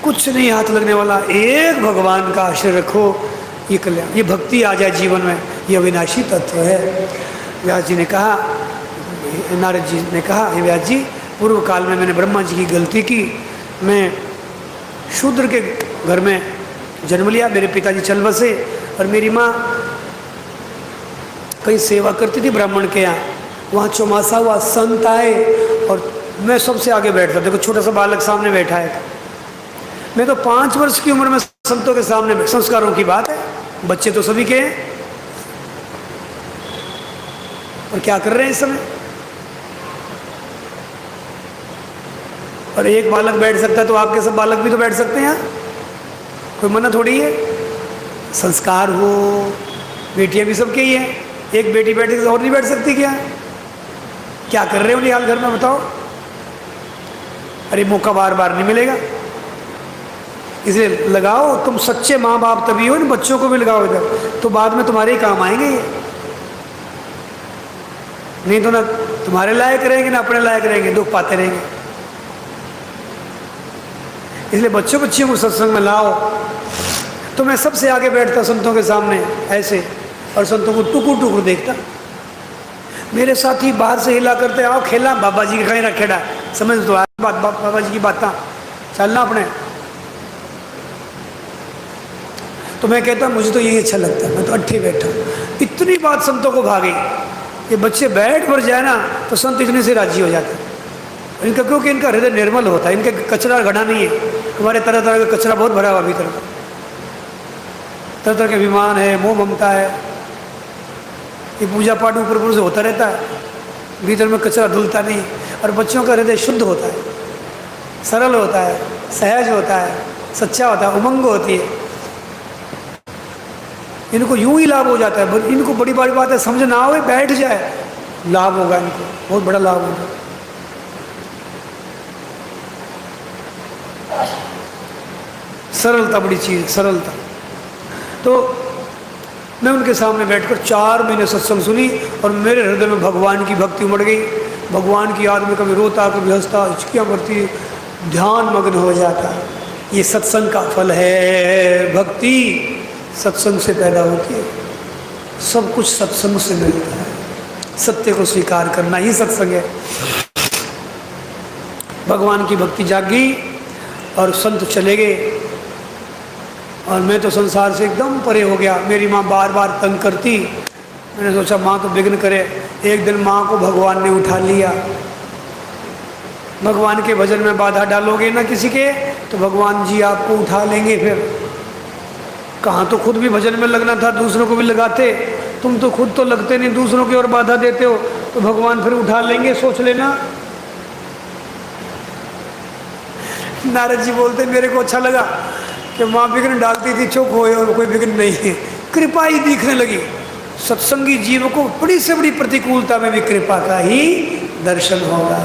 कुछ नहीं हाथ लगने वाला, एक भगवान का आश्रय रखो, ये कल्याण, ये भक्ति आ जाए जीवन में, ये अविनाशी तत्व है। व्यास जी ने कहा, नारद जी ने कहा, हे व्यास जी, पूर्व काल में मैंने ब्रह्मा जी की गलती की, मैं शूद्र के घर में जन्म लिया, मेरे पिताजी चल बसे और मेरी माँ कहीं सेवा करती थी ब्राह्मण के यहाँ, वहाँ चौमासा हुआ, संत आए और मैं सबसे आगे बैठता, देखो छोटा सा बालक सामने बैठा है, मैं तो 5 वर्ष की उम्र में संतों के सामने, संस्कारों की बात है, बच्चे तो सभी के हैं, और क्या कर रहे हैं इस समय। और एक बालक बैठ सकता है तो आपके सब बालक भी तो बैठ सकते हैं यहाँ, कोई मना थोड़ी है। संस्कार हो, बेटियां भी सबके ही हैं, एक बेटी बैठी तो और नहीं बैठ सकती क्या? क्या कर रहे हो निहाल घर में, बताओ। अरे मौका बार बार नहीं मिलेगा, इसलिए लगाओ, तुम सच्चे माँ बाप तभी हो, इन बच्चों को भी लगाओ इधर, तो बाद में तुम्हारे ही काम आएंगे ये, नहीं तो ना तुम्हारे लायक रहेंगे ना अपने लायक रहेंगे, दुख पाते रहेंगे। इसलिए बच्चों बच्चियों को सत्संग में लाओ। तो मैं सबसे आगे बैठता संतों के सामने ऐसे, और संतों को टुकुर टुकुर देखता। मेरे साथी बाहर से हिला करते, आओ खेला, बाबा जी का कहीं ना खेड़ा, समझ तो बात, बाबा जी की बात चलना अपने। तो मैं कहता मुझे तो यही अच्छा लगता है, मैं तो अट्ठे बैठा। इतनी बात संतों को भागी, ये बच्चे बैठ पर जाए ना तो संत इतने से राजी हो जाते हैं इनका, क्योंकि इनका हृदय निर्मल होता है, इनके कचरा घड़ा नहीं है। हमारे तरह तरह का कचरा बहुत भरा हुआ भीतर का, तरह तरह के अभिमान है, मोह ममता है, ये पूजा पाठ ऊपर ऊपर से होता रहता है, भीतर में कचरा धुलता नहीं। और बच्चों का हृदय शुद्ध होता है, सरल होता है, सहज होता है, सच्चा होता है, उमंग होती है, इनको यूं ही लाभ हो जाता है। इनको बड़ी बड़ी बात है समझ ना आवे, बैठ जाए, लाभ होगा इनको, बहुत बड़ा लाभ होगा। सरलता बड़ी चीज, सरलता। तो मैं उनके सामने बैठकर 4 महीने सत्संग सुनी और मेरे हृदय में भगवान की भक्ति उमड़ गई। भगवान की याद में कभी रोता, कभी हंसता, हिचकियाँ भरती, ध्यान मग्न हो जाता। ये सत्संग का फल है। भक्ति सत्संग से पैदा होती है, सब कुछ सत्संग से मिलता है। सत्य को स्वीकार करना ही सत्संग है। भगवान की भक्ति जागी और संत चले गए और मैं तो संसार से एकदम परे हो गया। मेरी माँ बार बार तंग करती, मैंने सोचा माँ तो विघ्न करे। एक दिन माँ को भगवान ने उठा लिया। भगवान के भजन में बाधा डालोगे ना किसी के तो भगवान जी आपको उठा लेंगे। फिर कहाँ तो खुद भी भजन में लगना था, दूसरों को भी लगाते। तुम तो खुद तो लगते नहीं, दूसरों की ओर बाधा देते हो, तो भगवान फिर उठा लेंगे, सोच लेना। नारद जी बोलते मेरे को अच्छा लगा कि माँ विघ्न डालती थी, चुप हो और कोई विघ्न नहीं है, कृपा ही दिखने लगी। सत्संगी जीव को बड़ी से बड़ी प्रतिकूलता में भी कृपा का ही दर्शन होगा।